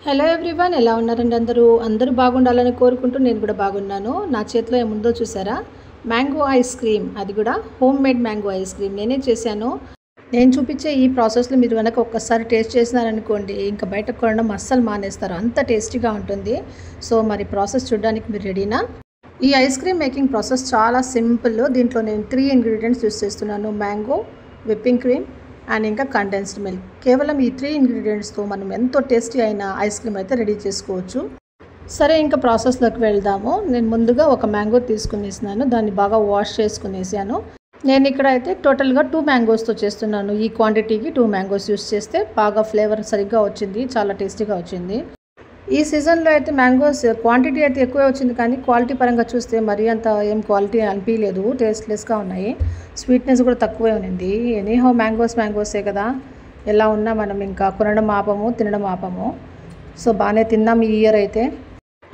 Hello everyone, ఎలా ఉన్నారండి? అందరూ బాగుండాలని కోరుకుంటూ నేను కూడా బాగున్నాను. నా చేతిలో ఏముందో చూసారా? మ్యాంగో ఐస్ క్రీమ్, అది కూడా home made mango ice cream నేనే చేశాను. నేను చూపించే ఈ ప్రాసెస్లో మీరు కనుక ఒక్కసారి టేస్ట్ చేసినారనుకోండి, ఇంకా బయట కొనడం అస్సలు మానేస్తారు, అంత టేస్టీగా ఉంటుంది. సో మరి ప్రాసెస్ చూడడానికి మీరు రెడీనా? ఈ ఐస్ క్రీమ్ మేకింగ్ ప్రాసెస్ చాలా సింపుల్. దీంట్లో నేను 3 ఇంగ్రీడియంట్స్ యూస్ చేస్తున్నాను: మ్యాంగో, విప్పింగ్ క్రీమ్ అండ్ ఇంకా కండెన్స్డ్ మిల్క్. కేవలం ఈ 3 ఇంగ్రీడియంట్స్తో మనం ఎంతో టేస్టీ అయిన ఐస్ క్రీమ్ అయితే రెడీ చేసుకోవచ్చు. సరే, ఇంకా ప్రాసెస్లోకి వెళ్దాము. నేను ముందుగా ఒక మ్యాంగో తీసుకునేసినాను, దాన్ని బాగా వాష్ చేసుకునేసాను. నేను ఇక్కడ అయితే టోటల్గా 2 మ్యాంగోస్తో చేస్తున్నాను. ఈ క్వాంటిటీకి 2 మ్యాంగోస్ యూస్ చేస్తే బాగా ఫ్లేవర్ సరిగ్గా వచ్చింది, చాలా టేస్టీగా వచ్చింది. ఈ సీజన్లో అయితే మ్యాంగోస్ క్వాంటిటీ అయితే ఎక్కువే వచ్చింది, కానీ క్వాలిటీ పరంగా చూస్తే మరీ అంత ఏం క్వాలిటీ అనిపించలేదు, టేస్ట్లెస్గా ఉన్నాయి. స్వీట్నెస్ కూడా తక్కువే ఉంది. ఎనీహౌ మ్యాంగోసే కదా, ఎలా ఉన్నా మనం ఇంకా కొనడం ఆపము, తినడం ఆపము. సో బాగానే తిన్నాం ఈ ఇయర్ అయితే.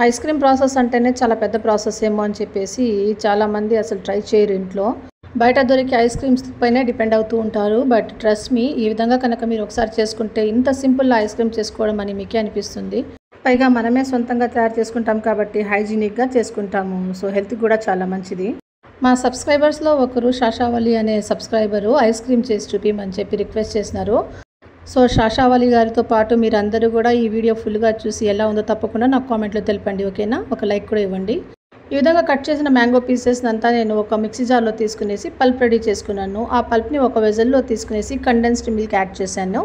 ఐస్ క్రీమ్ ప్రాసెస్ అంటేనే చాలా పెద్ద ప్రాసెస్ ఏమో అని చెప్పేసి చాలామంది అసలు ట్రై చేయరు ఇంట్లో. బయట దొరికే ఐస్ క్రీమ్స్ పైనే డిపెండ్ అవుతూ ఉంటారు. బట్ ట్రస్ట్ మీ, ఈ విధంగా కనుక మీరు ఒకసారి చేసుకుంటే ఇంత సింపుల్ ఐస్ క్రీమ్ చేసుకోవడం అని మీకే అనిపిస్తుంది. పైగా మనమే సొంతంగా తయారు చేసుకుంటాం కాబట్టి హైజీనిక్గా చేసుకుంటాము. సో హెల్త్ కూడా చాలా మంచిది. మా సబ్స్క్రైబర్స్లో ఒకరు శాషావళి అనే సబ్స్క్రైబరు ఐస్ క్రీమ్ చేసి చూపించమని చెప్పి రిక్వెస్ట్ చేసినారు. సో శాషావళి గారితో పాటు మీరందరూ కూడా ఈ వీడియో ఫుల్గా చూసి ఎలా ఉందో తప్పకుండా నాకు కామెంట్లో తెలపండి, ఓకేనా? ఒక లైక్ కూడా ఇవ్వండి. ఈ విధంగా కట్ చేసిన మ్యాంగో పీసెస్ అంతా నేను ఒక మిక్సీ జార్లో తీసుకునేసి పల్ప్ రెడీ చేసుకున్నాను. ఆ పల్ప్ని ఒక వెజల్లో తీసుకునేసి కండెన్స్డ్ మిల్క్ యాడ్ చేశాను.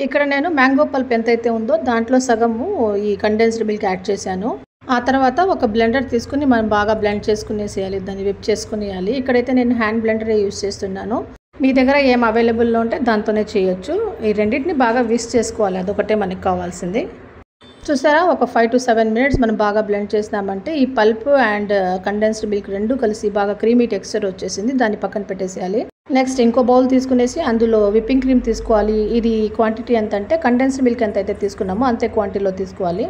ఇక్కడ నేను మ్యాంగో పల్ప్ ఎంతైతే ఉందో దాంట్లో సగము ఈ కండెన్స్డ్ మిల్క్ యాడ్ చేశాను. ఆ తర్వాత ఒక బ్లెండర్ తీసుకుని మనం బాగా బ్లెండ్ చేసుకునేసేయాలి, దాన్ని విప్ చేసుకునేయాలి. ఇక్కడైతే నేను హ్యాండ్ బ్లెండరే యూస్ చేస్తున్నాను. మీ దగ్గర ఏం అవైలబుల్లో ఉంటే దాంతోనే చేయొచ్చు. ఈ రెండింటిని బాగా విక్స్ చేసుకోవాలి, అదొకటే మనకు కావాల్సింది. చూసారా, ఒక 5 to 7 minutes మనం బాగా బ్లెండ్ చేసినామంటే ఈ పల్ప్ అండ్ కండెన్స్డ్ మిల్క్ రెండు కలిసి బాగా క్రీమీ టెక్స్చర్ వచ్చేసింది. దాన్ని పక్కన పెట్టేసేయాలి. నెక్స్ట్ ఇంకో బౌల్ తీసుకునేసి అందులో విప్పింగ్ క్రీమ్ తీసుకోవాలి. ఇది క్వాంటిటీ ఎంత అంటే కండెన్స్డ్ మిల్క్ ఎంత అయితే తీసుకున్నామో అంతే క్వాంటిటీలో తీసుకోవాలి.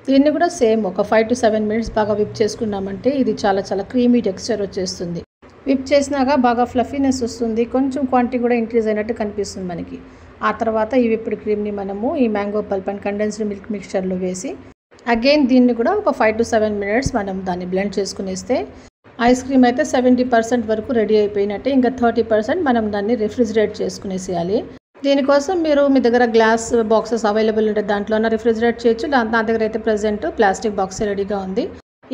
దీన్ని కూడా సేమ్ ఒక 5 to 7 minutes బాగా విప్ చేసుకున్నామంటే ఇది చాలా చాలా క్రీమీ టెక్స్చర్ వచ్చేస్తుంది. విప్ చేసినాక బాగా ఫ్లఫీనెస్ వస్తుంది, కొంచెం క్వాంటిటీ కూడా ఇంక్రీజ్ అయినట్టు కనిపిస్తుంది మనకి. ఆ తర్వాత ఈ విప్డ్ క్రీమ్ని మనము ఈ mango pulp and condensed milk మిక్చర్లో వేసి అగైన్ దీన్ని కూడా ఒక 5 to 7 minutes మనం దాన్ని బ్లెండ్ చేసుకునేస్తే ఐస్ క్రీమ్ అయితే 70% వరకు రెడీ అయిపోయినట్టే. ఇంకా 30% మనం దాన్ని రిఫ్రిజిరేట్ చేసుకునేసేయాలి. దీనికోసం మీరు మీ దగ్గర గ్లాస్ బాక్సెస్ అవైలబుల్ ఉంటే దాంట్లోనే రిఫ్రిజిరేట్ చేయొచ్చు. నా దగ్గర అయితే ప్రజెంట్ ప్లాస్టిక్ బాక్స్ రెడీగా ఉంది.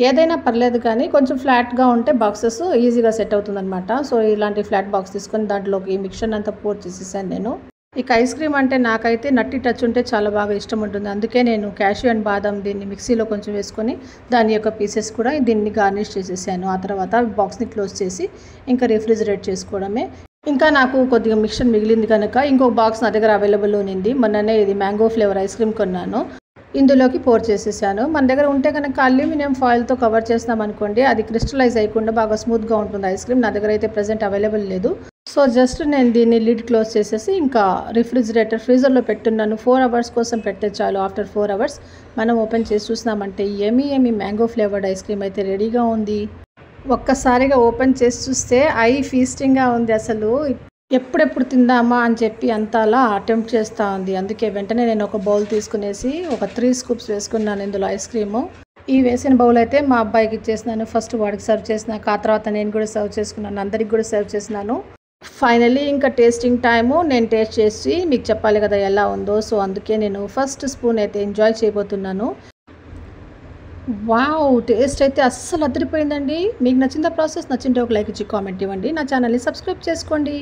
ఏదైనా పర్లేదు, కానీ కొంచెం ఫ్లాట్గా ఉంటే బాక్సెస్ ఈజీగా సెట్ అవుతుందన్నమాట. సో ఇలాంటి ఫ్లాట్ బాక్స్ తీసుకొని దాంట్లోకి ఈ మిక్చర్ అంతా పోర్ చేసేసాను నేను. ఇక ఐస్ క్రీమ్ అంటే నాకైతే నట్టి టచ్ ఉంటే చాలా బాగా ఇష్టం ఉంటుంది. అందుకే నేను క్యాష్యూ అండ్ బాదం దీన్ని మిక్సీలో కొంచెం వేసుకొని దాని యొక్క పీసెస్ కూడా దీన్ని గార్నిష్ చేసేసాను. ఆ తర్వాత బాక్స్ని క్లోజ్ చేసి ఇంకా రిఫ్రిజిరేట్ చేసుకోవడమే. ఇంకా నాకు కొద్దిగా మిక్చర్ మిగిలింది కనుక ఇంకొక బాక్స్ నా దగ్గర అవైలబుల్ ఉంది. మొన్ననే ఇది మ్యాంగో ఫ్లేవర్ ఐస్ క్రీమ్ కొన్నాను, ఇందులోకి పోర్ చేసేసాను. మన దగ్గర ఉంటే కనుక అల్యూమినియం ఫాయిల్తో కవర్ చేస్తాం అనుకోండి, అది క్రిస్టలైజ్ అయ్యకుండా బాగా స్మూత్గా ఉంటుంది ఐస్ క్రీమ్. నా దగ్గర అయితే ప్రజెంట్ అవైలబుల్ లేదు. సో జస్ట్ నేను దీన్ని లిడ్ క్లోజ్ చేసేసి ఇంకా ఫ్రీజర్లో పెట్టున్నాను. 4 hours కోసం పెడితే చాలు. ఆఫ్టర్ 4 hours మనం ఓపెన్ చేసి చూసినామంటే ఏమీ మ్యాంగో ఫ్లేవర్డ్ ఐస్ క్రీమ్ అయితే రెడీగా ఉంది. ఒక్కసారిగా ఓపెన్ చేసి చూస్తే ఐ ఫీస్టింగ్గా ఉంది. అసలు ఎప్పుడెప్పుడు తిందామా అని చెప్పి అంత అలా అటెంప్ట్ చేస్తూ ఉంది. అందుకే వెంటనే నేను ఒక బౌల్ తీసుకునేసి ఒక 3 scoops వేసుకున్నాను ఇందులో ఐస్ క్రీము. ఈ వేసిన బౌల్ అయితే మా అబ్బాయికి ఇచ్చేసినాను. ఫస్ట్ వాడికి సర్వ్ చేసినాక ఆ తర్వాత నేను కూడా సర్వ్ చేసుకున్నాను, అందరికి కూడా సర్వ్ చేసినాను. ఫైనల్లీ ఇంకా టేస్టింగ్ టైము. నేను టేస్ట్ చేసి మీకు చెప్పాలి కదా ఎలా ఉందో. సో అందుకే నేను ఫస్ట్ స్పూన్ అయితే ఎంజాయ్ చేయబోతున్నాను. వావ్, టేస్ట్ అయితే అస్సలు అదిరిపోయిందండి. మీకు నచ్చిందా ప్రాసెస్? నచ్చింటే ఒక లైక్ ఇచ్చి కామెంట్ ఇవ్వండి. నా ఛానల్ని సబ్స్క్రైబ్ చేసుకోండి.